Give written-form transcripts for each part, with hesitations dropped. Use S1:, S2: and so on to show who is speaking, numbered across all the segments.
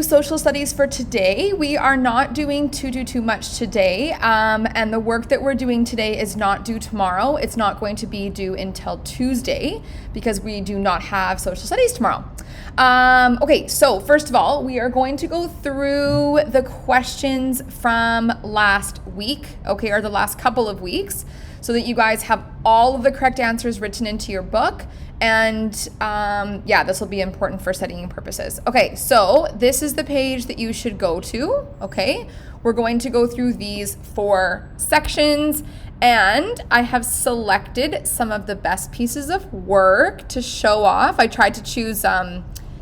S1: social studies for today. We are not doing too much today, and the work that we're doing today is not due tomorrow. It's not going to be due until Tuesday because we do not have social studies tomorrow. Okay, so first of all, we are going to go through the questions from last week, okay, or the last couple of weeks, so that you guys have all of the correct answers written into your book. And yeah, this will be important for studying purposes. Okay, so this is the page that you should go to, okay? We're going to go through these 4 sections, and I have selected some of the best pieces of work to show off. I tried to choose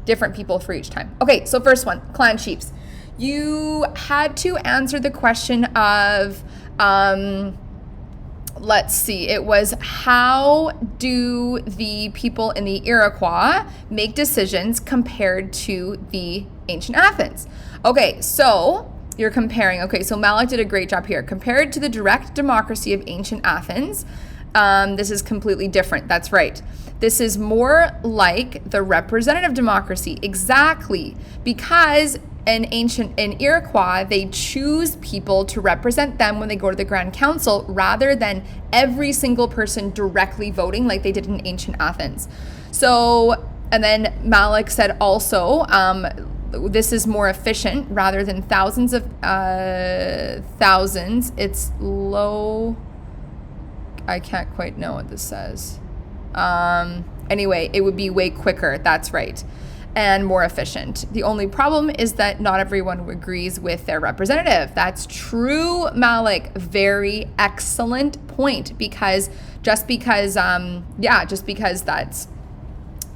S1: different people for each time. Okay, so first one, clan chiefs. You had to answer the question of, let's see, it was how do the people in the Iroquois make decisions compared to the ancient Athens? Okay, so you're comparing. Okay, so Malik did a great job here. Compared to the direct democracy of ancient Athens, this is completely different. That's right. This is more like the representative democracy. Exactly. Because in Iroquois, they choose people to represent them when they go to the Grand Council rather than every single person directly voting like they did in ancient Athens. So, and then Malik said also, this is more efficient rather than thousands. It's low. I can't quite know what this says. Anyway, it would be way quicker. That's right. And more efficient. The only problem is that not everyone agrees with their representative. That's true, Malik. Very excellent point, because just because that's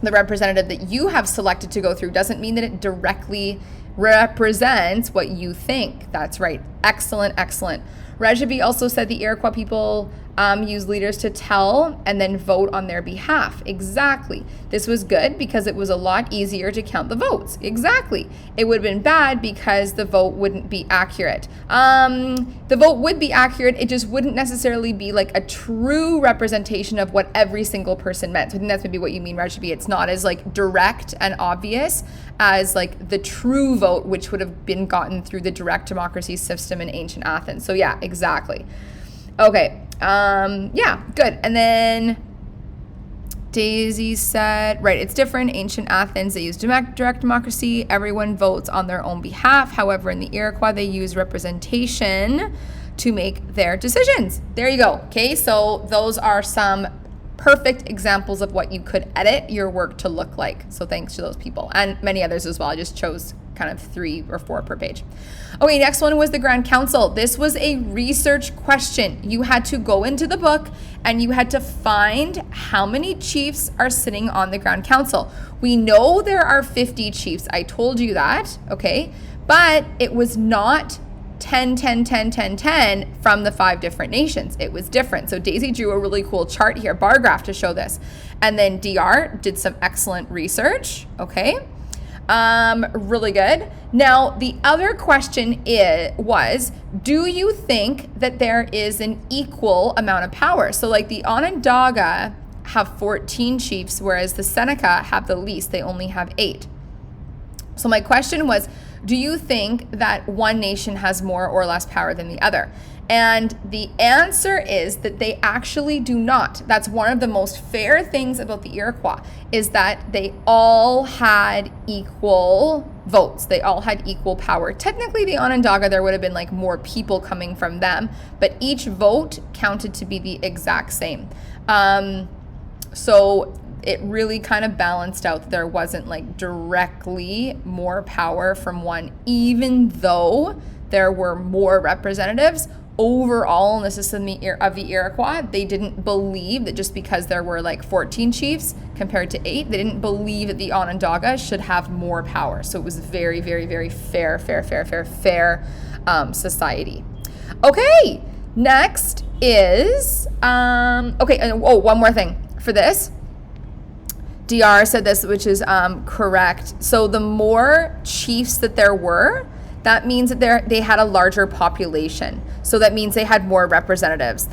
S1: the representative that you have selected to go through doesn't mean that it directly represents what you think. That's right. Excellent, excellent. Rajabi also said the Iroquois people use leaders to tell and then vote on their behalf. Exactly. This was good because it was a lot easier to count the votes. Exactly. It would have been bad because the vote wouldn't be accurate. The vote would be accurate. It just wouldn't necessarily be like a true representation of what every single person meant. So I think that's maybe what you mean, Rajabi. It's not as like direct and obvious as like the true vote, which would have been gotten through the direct democracy system in ancient Athens. So yeah, exactly. Okay. Yeah, good. And then Daisy said, right, it's different. Ancient Athens, they use direct democracy. Everyone votes on their own behalf. However, in the Iroquois, they use representation to make their decisions. There you go. Okay, so those are some perfect examples of what you could edit your work to look like. So thanks to those people and many others as well. I just chose kind of 3 or 4 per page. Okay, next one was the Grand Council. This was a research question. You had to go into the book and you had to find how many chiefs are sitting on the Grand Council. We know there are 50 chiefs. I told you that, okay? But it was not 10 from the 5 different nations. It was different. So Daisy drew a really cool chart here, bar graph, to show this. And then DR did some excellent research, okay? Really good. Now, the other question was, do you think that there is an equal amount of power? So like the Onondaga have 14 chiefs, whereas the Seneca have the least. They only have 8. So my question was, do you think that one nation has more or less power than the other? And the answer is that they actually do not. That's one of the most fair things about the Iroquois, is that they all had equal votes. They all had equal power. Technically, the Onondaga, there would have been like more people coming from them, but each vote counted to be the exact same. So it really kind of balanced out that there wasn't like directly more power from one, even though there were more representatives. Overall, in the system of the Iroquois, they didn't believe that just because there were like 14 chiefs compared to 8, they didn't believe that the Onondaga should have more power. So it was very, very, very fair society. Okay, next is, one more thing for this. DR said this, which is correct. So the more chiefs that there were, that means that they had a larger population. So that means they had more representatives.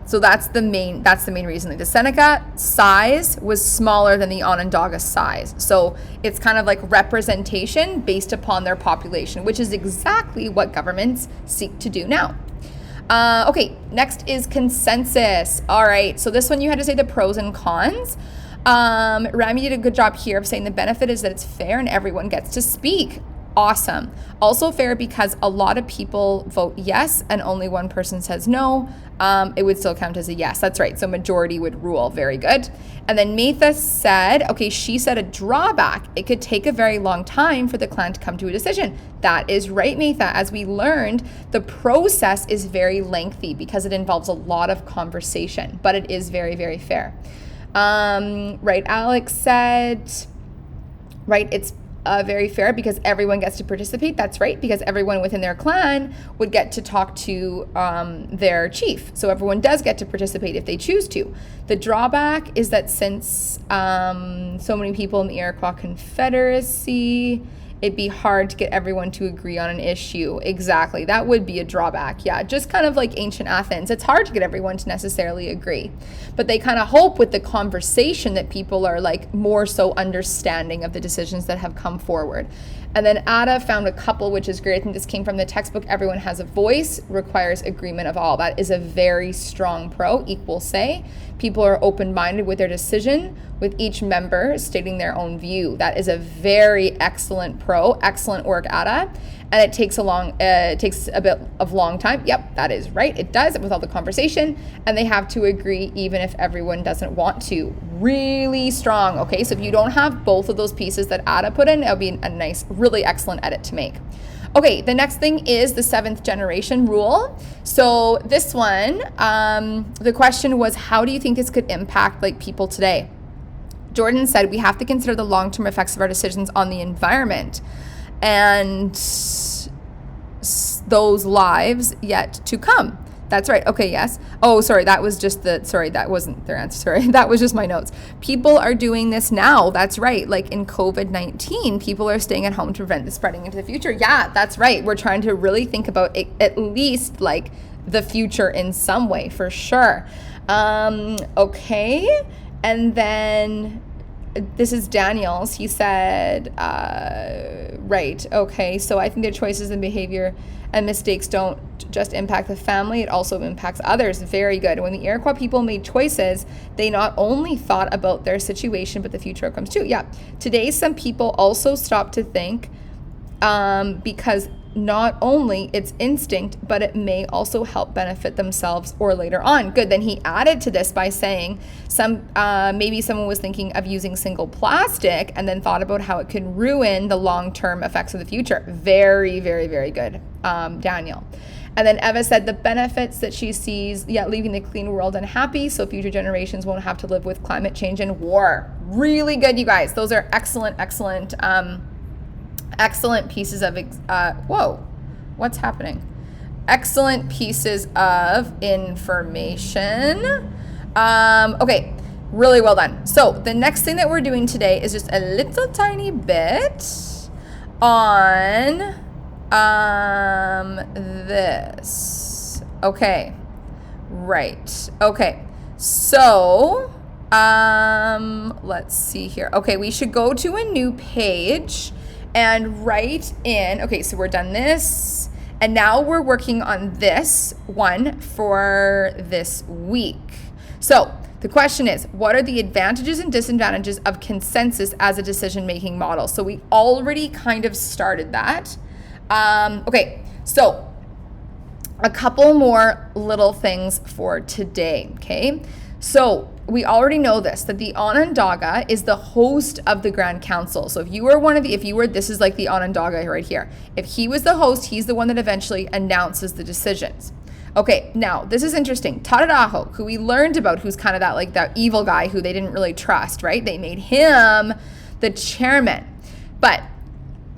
S1: So that's the main reason. Like the Seneca size was smaller than the Onondaga size. So it's kind of like representation based upon their population, which is exactly what governments seek to do now. Okay, next is consensus. All right, so this one you had to say the pros and cons. Rami did a good job here of saying the benefit is that it's fair and everyone gets to speak. Awesome. Also fair because a lot of people vote yes and only one person says no. It would still count as a yes. That's right. So majority would rule. Very good. And then Metha said, okay, she said a drawback. It could take a very long time for the clan to come to a decision. That is right, Metha. As we learned, the process is very lengthy because it involves a lot of conversation, but it is very, very fair. Right, Alex said, right, it's very fair because everyone gets to participate. That's right, because everyone within their clan would get to talk to their chief. So everyone does get to participate if they choose to. The drawback is that since so many people in the Iroquois Confederacy, it'd be hard to get everyone to agree on an issue. Exactly. That would be a drawback. Yeah, just kind of like ancient Athens. It's hard to get everyone to necessarily agree. But they kind of hope with the conversation that people are like more so understanding of the decisions that have come forward. And then Ada found a couple, which is great. I think this came from the textbook. Everyone has a voice, requires agreement of all. That is a very strong pro, equal say. People are open-minded with their decision, with each member stating their own view. That is a very excellent pro. Excellent work, Ada. And it takes a bit of long time. Yep, that is right. It does with all the conversation. And they have to agree even if everyone doesn't want to. Really strong. Okay, so if you don't have both of those pieces that Ada put in, it'll be a nice, really excellent edit to make. Okay, the next thing is the 7th generation rule. So this one, the question was, how do you think this could impact like people today? Jordan said, we have to consider the long-term effects of our decisions on the environment and those lives yet to come. That's right. Okay, yes. Oh, sorry, that was just that wasn't their answer. Sorry, that was just my notes. People are doing this now. That's right. Like in COVID-19, people are staying at home to prevent the spreading into the future. Yeah, that's right. We're trying to really think about it, at least like the future in some way, for sure. Okay. And then this is Daniel's. He said, right, okay, so I think their choices and behavior and mistakes don't just impact the family, it also impacts others. Very good. When the Iroquois people made choices, they not only thought about their situation, but the future outcomes too. Yeah. Today, some people also stop to think because not only it's instinct, but it may also help benefit themselves or later on. Good. Then he added to this by saying maybe someone was thinking of using single plastic and then thought about how it could ruin the long-term effects of the future. Very, very, very good, Daniel. And then Eva said the benefits that she sees, leaving the clean world unhappy so future generations won't have to live with climate change and war. Really good, you guys. Those are excellent pieces of, whoa, what's happening? Excellent pieces of information. Okay, really well done. So the next thing that we're doing today is just a little tiny bit on this. Okay, right. Okay, so let's see here. Okay, we should go to a new page and write in, okay, so we're done this, and now we're working on this one for this week. So the question is, what are the advantages and disadvantages of consensus as a decision-making model? So we already kind of started that. Okay, so a couple more little things for today, okay? So we already know this, that the Onondaga is the host of the Grand Council. So this is like the Onondaga right here. If he was the host, he's the one that eventually announces the decisions. Okay, now this is interesting. Tararaho, who we learned about, who's kind of that evil guy who they didn't really trust, right? They made him the chairman. But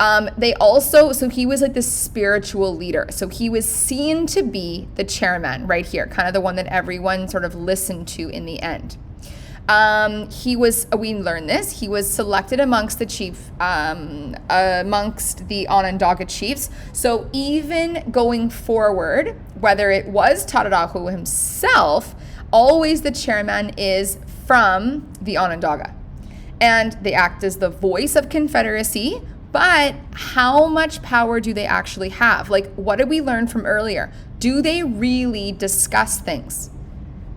S1: so he was like the spiritual leader. So he was seen to be the chairman right here, kind of the one that everyone sort of listened to in the end. We learned this, he was selected amongst the Onondaga chiefs. So even going forward, whether it was Tararahu himself, always the chairman is from the Onondaga. And they act as the voice of Confederacy, but how much power do they actually have? Like, what did we learn from earlier? Do they really discuss things?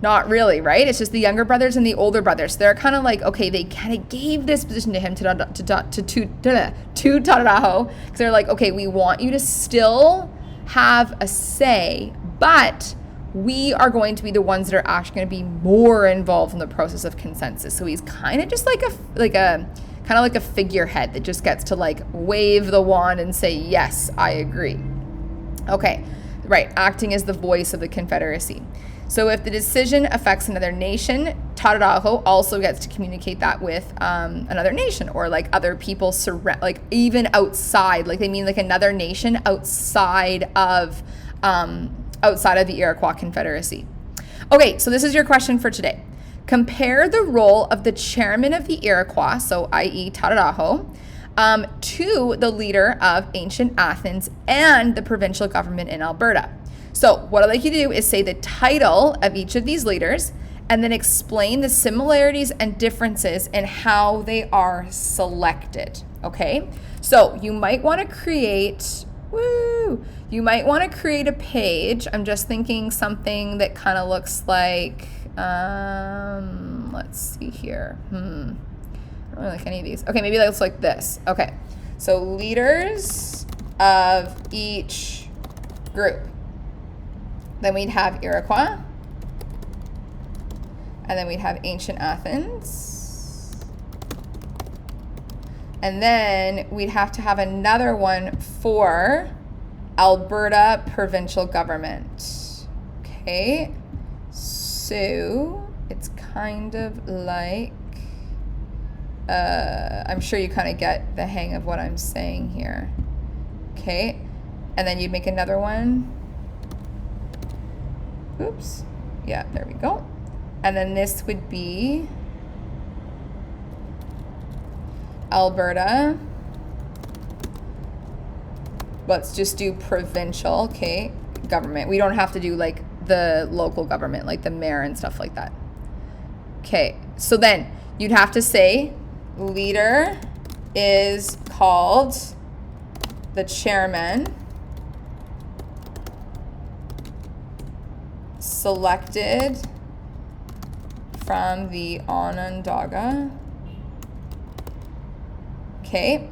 S1: Not really, right? It's just the younger brothers and the older brothers. So they're kind of like, okay, they kind of gave this position to him, to Tararaho, because they're like, okay, we want you to still have a say, but we are going to be the ones that are actually going to be more involved in the process of consensus. So he's kind of just like a figurehead that just gets to like wave the wand and say, yes, I agree. Okay, right, acting as the voice of the Confederacy. So if the decision affects another nation, Tararaho also gets to communicate that with another nation, or like other people like even outside, like they mean like another nation outside of the Iroquois Confederacy. Okay, so this is your question for today. Compare the role of the chairman of the Iroquois, so i.e. Tararaho, to the leader of ancient Athens and the provincial government in Alberta. So what I'd like you to do is say the title of each of these leaders and then explain the similarities and differences in how they are selected, okay? So you might want to create a page. I'm just thinking something that kind of looks like, let's see here. I don't really like any of these. Okay, maybe that looks like this. Okay, so leaders of each group. Then we'd have Iroquois, and then we'd have ancient Athens, and then we'd have to have another one for Alberta provincial government. Okay, so it's kind of like, I'm sure you kind of get the hang of what I'm saying here. Okay, and then you'd make another one. Oops. Yeah, there we go. And then this would be Alberta. Let's just do provincial, okay, government. We don't have to do like the local government, like the mayor and stuff like that. Okay, so then you'd have to say leader is called the chairman, selected from the Onondaga. Okay,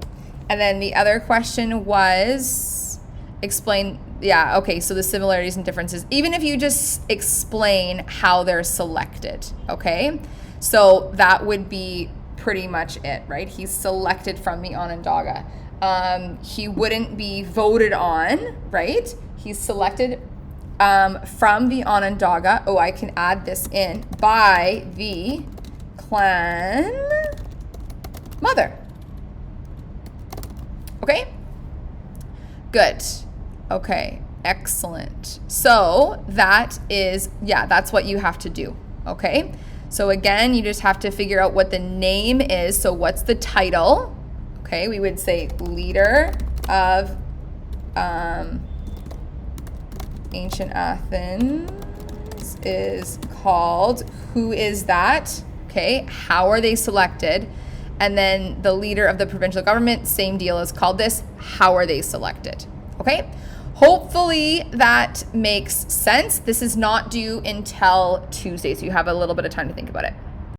S1: and then the other question was explain, yeah, okay, so the similarities and differences, even if you just explain how they're selected, okay? So that would be pretty much it, right? He's selected from the Onondaga. He wouldn't be voted on, right? He's selected from the Onondaga. Oh, I can add this in, by the clan mother. Okay? Good. Okay, excellent. So that is, yeah, that's what you have to do, okay? So again, you just have to figure out what the name is. So what's the title? Okay, we would say leader of ancient Athens is called, who is that? Okay, how are they selected? And then the leader of the provincial government, same deal is called this, how are they selected? Okay, hopefully that makes sense. This is not due until Tuesday, so you have a little bit of time to think about it.